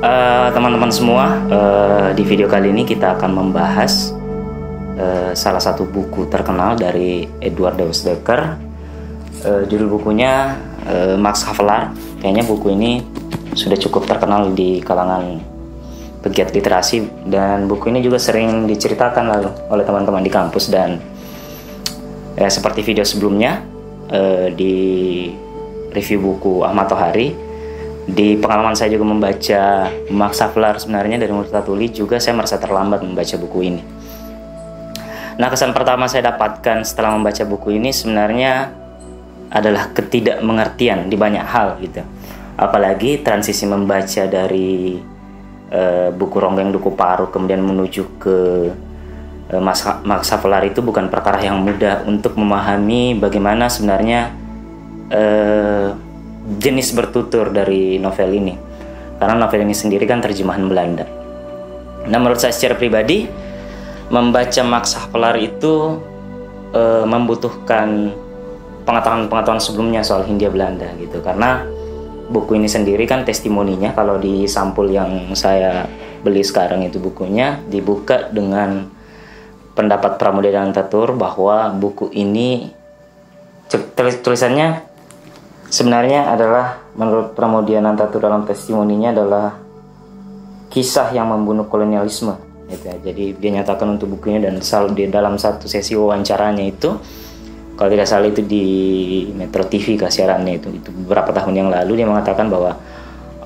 Teman-teman semua, di video kali ini kita akan membahas salah satu buku terkenal dari Edward Dawes Dekker. Judul bukunya Max Havelaar. Kayaknya buku ini sudah cukup terkenal di kalangan pegiat literasi, dan buku ini juga sering diceritakan lalu oleh teman-teman di kampus. Dan seperti video sebelumnya, di review buku Ahmad Tohari, di pengalaman saya juga membaca Max Havelaar sebenarnya dari Multatuli, juga saya merasa terlambat membaca buku ini. Nah, kesan pertama saya dapatkan setelah membaca buku ini sebenarnya adalah ketidakmengertian di banyak hal gitu. Apalagi transisi membaca dari buku Ronggeng Duku Paru kemudian menuju ke Max Havelaar itu bukan perkara yang mudah untuk memahami bagaimana sebenarnya jenis bertutur dari novel ini, karena novel ini sendiri kan terjemahan Belanda. Nah, menurut saya secara pribadi membaca Max Havelaar itu membutuhkan pengetahuan sebelumnya soal Hindia Belanda gitu, karena buku ini sendiri kan testimoninya, kalau di sampul yang saya beli sekarang itu bukunya dibuka dengan pendapat Pramudia Anantatur bahwa buku ini tulisannya sebenarnya adalah, menurut Pramudia Anantatur dalam testimoninya, adalah kisah yang membunuh kolonialisme gitu ya. Jadi dia nyatakan untuk bukunya, dan di dalam satu sesi wawancaranya itu, kalau tidak salah itu di Metro TV siarannya itu beberapa tahun yang lalu, dia mengatakan bahwa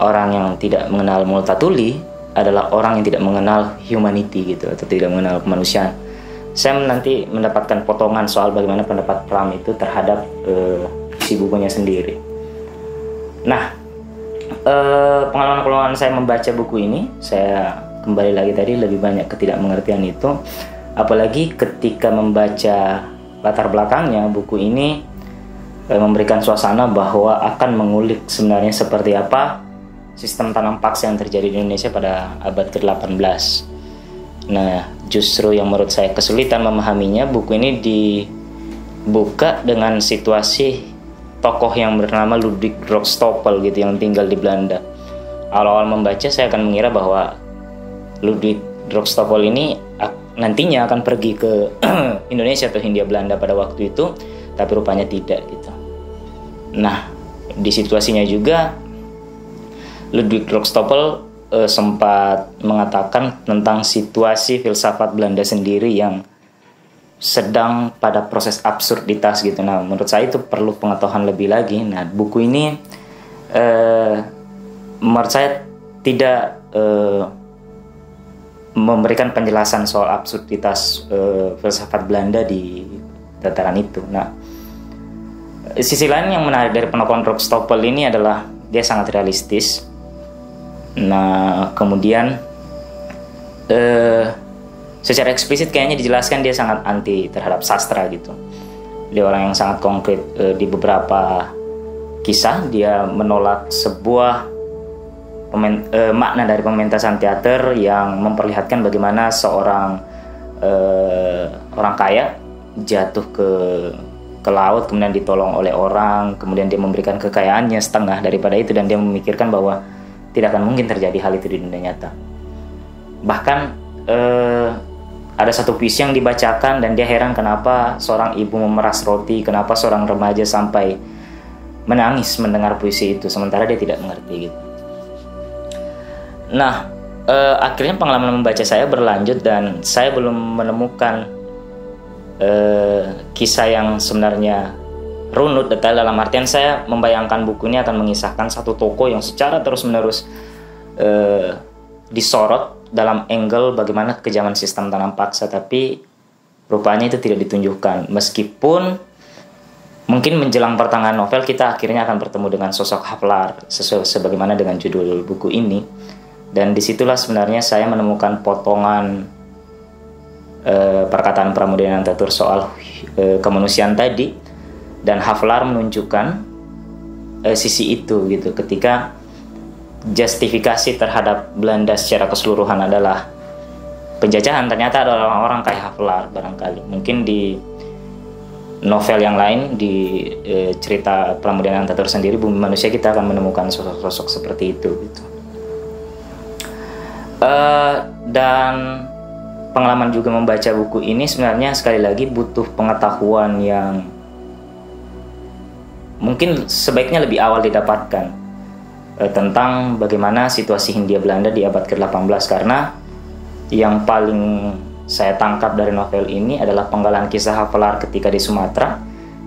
orang yang tidak mengenal Multatuli adalah orang yang tidak mengenal humanity gitu, atau tidak mengenal kemanusiaan. Saya nanti mendapatkan potongan soal bagaimana pendapat Pram itu terhadap isi bukunya sendiri. Nah, pengalaman saya membaca buku ini, saya kembali lagi tadi, lebih banyak ketidakmengertian itu, apalagi ketika membaca latar belakangnya. Buku ini memberikan suasana bahwa akan mengulik sebenarnya seperti apa sistem tanam paksa yang terjadi di Indonesia pada abad ke-18. Nah, justru yang menurut saya kesulitan memahaminya, buku ini dibuka dengan situasi tokoh yang bernama Ludwig Droogstapel gitu, yang tinggal di Belanda. Awal-awal membaca saya akan mengira bahwa Ludwig Droogstapel ini nantinya akan pergi ke Indonesia atau Hindia Belanda pada waktu itu, tapi rupanya tidak gitu. Nah, di situasinya juga Ludwig Droogstapel sempat mengatakan tentang situasi filsafat Belanda sendiri yang sedang pada proses absurditas gitu. Nah, menurut saya itu perlu pengetahuan lebih lagi. Nah, buku ini menurut saya tidak memberikan penjelasan soal absurditas filsafat Belanda di dataran itu. Nah, sisi lain yang menarik dari penelitian Droogstapel ini adalah dia sangat realistis. Nah, kemudian secara eksplisit kayaknya dijelaskan dia sangat anti terhadap sastra gitu. Dia orang yang sangat konkret. Di beberapa kisah dia menolak sebuah makna dari pementasan teater yang memperlihatkan bagaimana seorang orang kaya jatuh ke laut, kemudian ditolong oleh orang, kemudian dia memberikan kekayaannya setengah daripada itu, dan dia memikirkan bahwa tidak akan mungkin terjadi hal itu di dunia nyata. Bahkan ada satu puisi yang dibacakan dan dia heran kenapa seorang ibu memeras roti, kenapa seorang remaja sampai menangis mendengar puisi itu, sementara dia tidak mengerti gitu. Nah, akhirnya pengalaman membaca saya berlanjut, dan saya belum menemukan kisah yang sebenarnya runut detail, dalam artian saya membayangkan buku ini akan mengisahkan satu tokoh yang secara terus-menerus disorot dalam angle bagaimana kekejaman sistem tanam paksa, tapi rupanya itu tidak ditunjukkan. Meskipun mungkin menjelang pertengahan novel kita akhirnya akan bertemu dengan sosok Havelaar sebagaimana dengan judul buku ini, dan disitulah sebenarnya saya menemukan potongan perkataan Pramudia Anantatur soal kemanusiaan tadi, dan Havelaar menunjukkan sisi itu gitu, ketika justifikasi terhadap Belanda secara keseluruhan adalah penjajahan, ternyata ada orang-orang kayak Havelaar barangkali. Mungkin di novel yang lain, di cerita Pramudia Anantatur sendiri, Bumi Manusia, kita akan menemukan sosok-sosok seperti itu gitu. Dan pengalaman juga membaca buku ini sebenarnya sekali lagi butuh pengetahuan yang mungkin sebaiknya lebih awal didapatkan tentang bagaimana situasi Hindia Belanda di abad ke-18, karena yang paling saya tangkap dari novel ini adalah penggalan kisah Havelar ketika di Sumatera.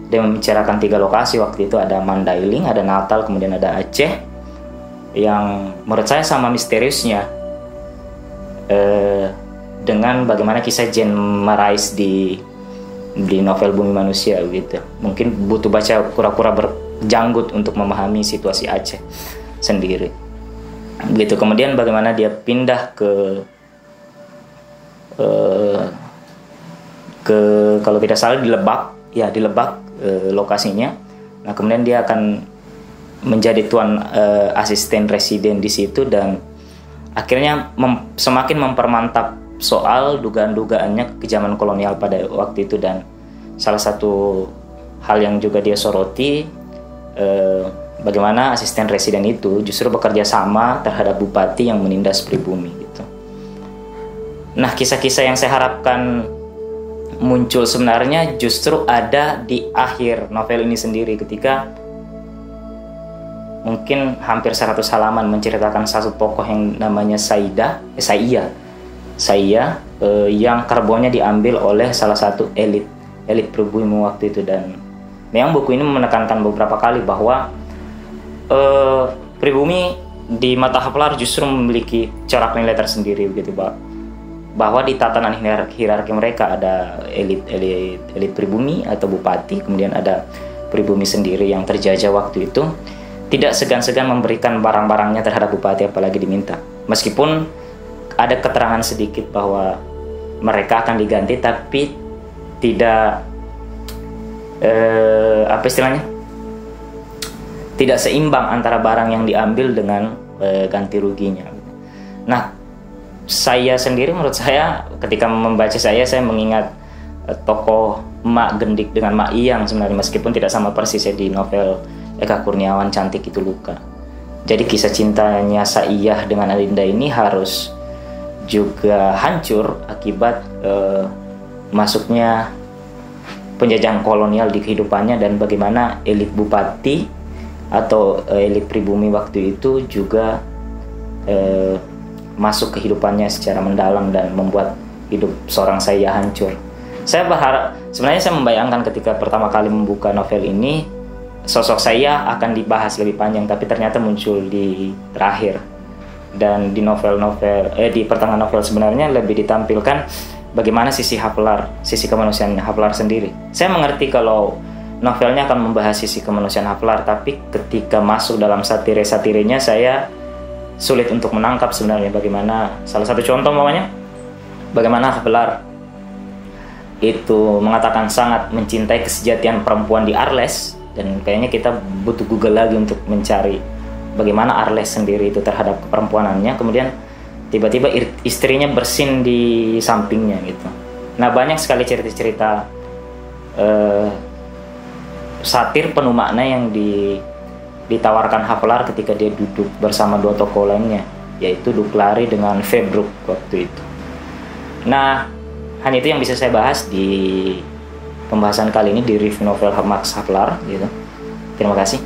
Dia membicarakan 3 lokasi waktu itu, ada Mandailing, ada Natal, kemudian ada Aceh, yang menurut saya sama misteriusnya dengan bagaimana kisah Jean Marais di novel Bumi Manusia gitu. Mungkin butuh baca kura-kura berjanggut untuk memahami situasi Aceh sendiri. Begitu. Kemudian bagaimana dia pindah ke kalau tidak salah di Lebak, ya di Lebak lokasinya. Nah, kemudian dia akan menjadi tuan asisten residen di situ, dan akhirnya semakin mempermantap soal dugaan-dugaannya kekejaman kolonial pada waktu itu. Dan salah satu hal yang juga dia soroti bagaimana asisten residen itu justru bekerja sama terhadap bupati yang menindas pribumi gitu. Nah, kisah-kisah yang saya harapkan muncul sebenarnya justru ada di akhir novel ini sendiri, ketika mungkin hampir 100 halaman menceritakan satu tokoh yang namanya Saia, yang karbonnya diambil oleh salah satu elit pribumi waktu itu. Dan memang buku ini menekankan beberapa kali bahwa pribumi di mata Havelar justru memiliki corak nilai tersendiri begitu, bahwa di tatanan hierarki mereka ada elit pribumi atau bupati, kemudian ada pribumi sendiri yang terjajah waktu itu, tidak segan-segan memberikan barang-barangnya terhadap bupati apalagi diminta. Meskipun ada keterangan sedikit bahwa mereka akan diganti, tapi tidak tidak seimbang antara barang yang diambil dengan ganti ruginya. Nah, saya sendiri, menurut saya ketika membaca saya mengingat tokoh Mak Gendik dengan Mak Iyang sebenarnya, meskipun tidak sama persis ya di novel Eka Kurniawan Cantik Itu Luka. Jadi kisah cintanya Saiyah dengan Alinda ini harus juga hancur akibat masuknya penjajahan kolonial di kehidupannya, dan bagaimana elit bupati atau elit pribumi waktu itu juga masuk kehidupannya secara mendalam dan membuat hidup seorang Saiyah hancur. Saya berharap, sebenarnya saya membayangkan ketika pertama kali membuka novel ini, sosok Saiyah akan dibahas lebih panjang, tapi ternyata muncul di terakhir. Dan di di pertengahan novel sebenarnya lebih ditampilkan bagaimana sisi Havelar, sisi kemanusiaan Havelar sendiri. Saya mengerti kalau novelnya akan membahas sisi kemanusiaan Havelar, tapi ketika masuk dalam satire-satirenya saya sulit untuk menangkap sebenarnya bagaimana, salah satu contoh namanya bagaimana Havelar itu mengatakan sangat mencintai kesejatian perempuan di Arles, dan kayaknya kita butuh Google lagi untuk mencari bagaimana Arles sendiri itu terhadap keperempuanannya. Kemudian tiba-tiba istrinya bersin di sampingnya gitu. Nah, banyak sekali cerita-cerita satir penuh makna yang ditawarkan Havelar ketika dia duduk bersama 2 tokoh lainnya, yaitu Duclari dengan Februck waktu itu. Nah, hanya itu yang bisa saya bahas di pembahasan kali ini di review novel Max Havelaar gitu. Terima kasih.